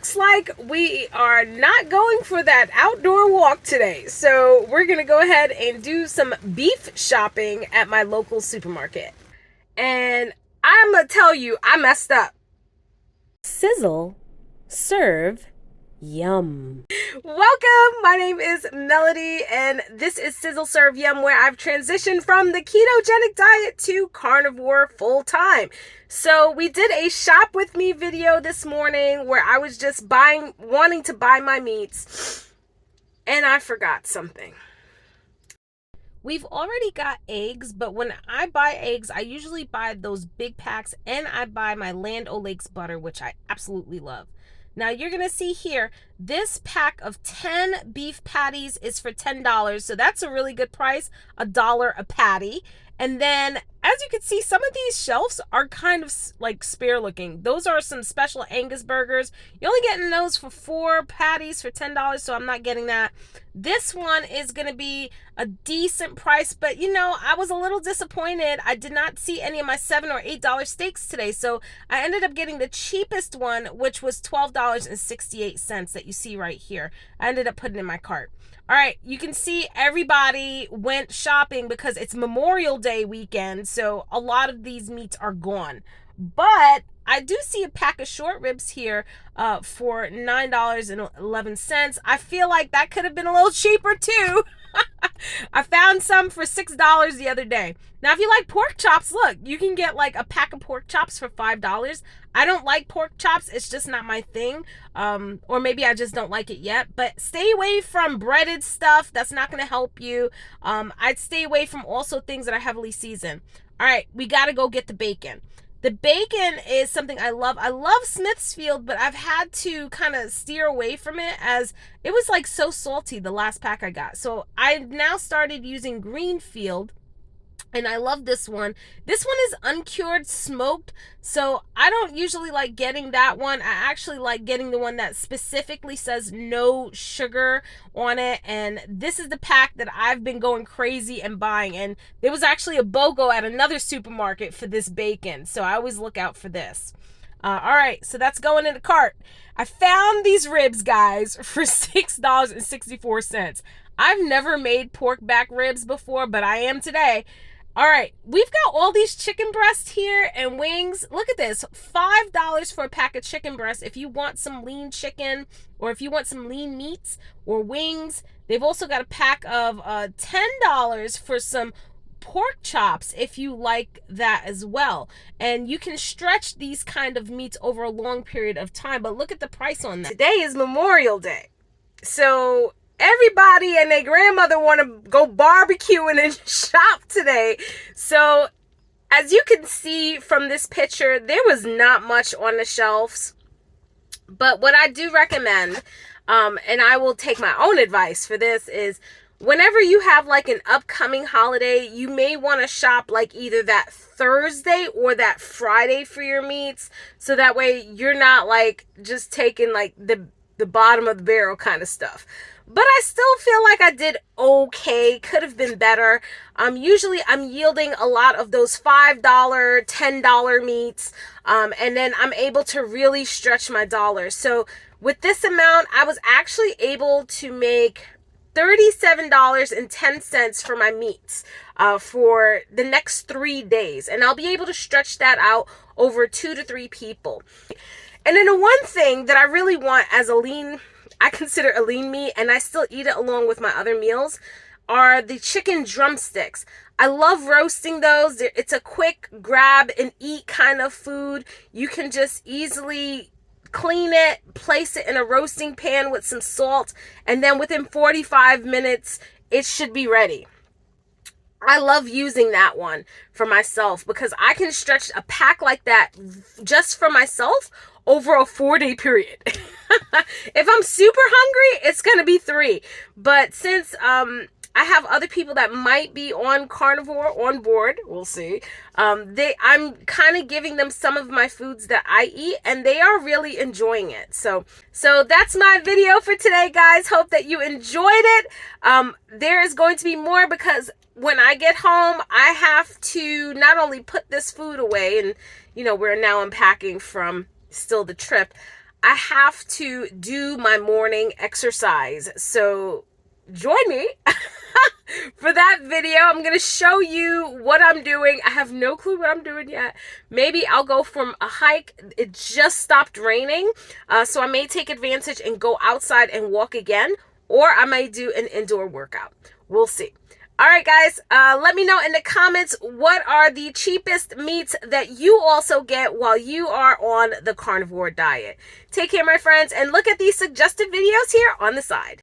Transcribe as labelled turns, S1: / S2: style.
S1: looks like we are not going for that outdoor walk today. So we're going to go ahead and do some beef shopping at my local supermarket. And I'm going to tell you, I messed up. Sizzle, serve, yum. Welcome. My name is Melody, and this is Sizzle Serve Yum, where I've transitioned from the ketogenic diet to carnivore full time. So we did a shop with me video this morning where I was just wanting to buy my meats, and I forgot something. We've already got eggs, but when I buy eggs, I usually buy those big packs, and I buy my Land O'Lakes butter, which I absolutely love. Now you're going to see here, this pack of 10 beef patties is for $10. So that's a really good price, $1 a patty. And then, as you can see, some of these shelves are kind of like spare looking. Those are some special Angus burgers. You're only getting those for 4 patties for $10, so I'm not getting that. This one is going to be a decent price, but you know, I was a little disappointed. I did not see any of my $7 or $8 steaks today, so I ended up getting the cheapest one, which was $12.68 that you see right here. I ended up putting it in my cart. All right, you can see everybody went shopping because it's Memorial Day weekend, so a lot of these meats are gone. But I do see a pack of short ribs here for $9.11. I feel like that could have been a little cheaper too. I found some for $6 the other day. Now, if you like pork chops, look, you can get like a pack of pork chops for $5. I don't like pork chops. It's just not my thing. Or maybe I just don't like it yet. But stay away from breaded stuff. That's not going to help you. I'd stay away from also things that are heavily seasoned. All right, we got to go get the bacon. The bacon is something I love. I love Smithfield, but I've had to kind of steer away from it as it was like so salty the last pack I got. So I've now started using Greenfield, and I love this one. This one is uncured smoked, so I don't usually like getting that one. I actually like getting the one that specifically says no sugar on it, and this is the pack that I've been going crazy and buying. And there was actually a BOGO at another supermarket for this bacon, so I always look out for this. All right, so that's going in the cart. I found these ribs, guys, for $6.64. I've never made pork back ribs before, but I am today. All right, we've got all these chicken breasts here and wings. Look at this, $5 for a pack of chicken breasts if you want some lean chicken or if you want some lean meats or wings. They've also got a pack of $10 for some pork chops if you like that as well. And you can stretch these kind of meats over a long period of time, but look at the price on that. Today is Memorial Day, so everybody and their grandmother want to go barbecuing and shop today. So as you can see from this picture, there was not much on the shelves. But what I do recommend, and I will take my own advice for this, is whenever you have like an upcoming holiday, you may want to shop like either that Thursday or that Friday for your meats. So that way you're not like just taking like the bottom of the barrel kind of stuff. But I still feel like I did okay. Could have been better. Usually I'm yielding a lot of those $5, $10 meats. And then I'm able to really stretch my dollars. So with this amount, I was actually able to make $37.10 for my meats for the next 3 days. And I'll be able to stretch that out over 2 to 3 people. And then the one thing that I really want as I consider a lean meat, and I still eat it along with my other meals, are the chicken drumsticks. I love roasting those. It's a quick grab and eat kind of food. You can just easily clean it, place it in a roasting pan with some salt, and then within 45 minutes, it should be ready. I love using that one for myself because I can stretch a pack like that just for myself over a 4-day period. If I'm super hungry, it's going to be 3. But since I have other people that might be on carnivore on board, we'll see. I'm kind of giving them some of my foods that I eat, and they are really enjoying it. So that's my video for today, guys. Hope that you enjoyed it. There is going to be more because when I get home, I have to not only put this food away, and we're now unpacking from still the trip. I have to do my morning exercise. So join me for that video. I'm going to show you what I'm doing. I have no clue what I'm doing yet. Maybe I'll go from a hike. It just stopped raining, so I may take advantage and go outside and walk again, or I might do an indoor workout. We'll see. All right, guys, let me know in the comments what are the cheapest meats that you also get while you are on the carnivore diet. Take care, my friends, and look at these suggested videos here on the side.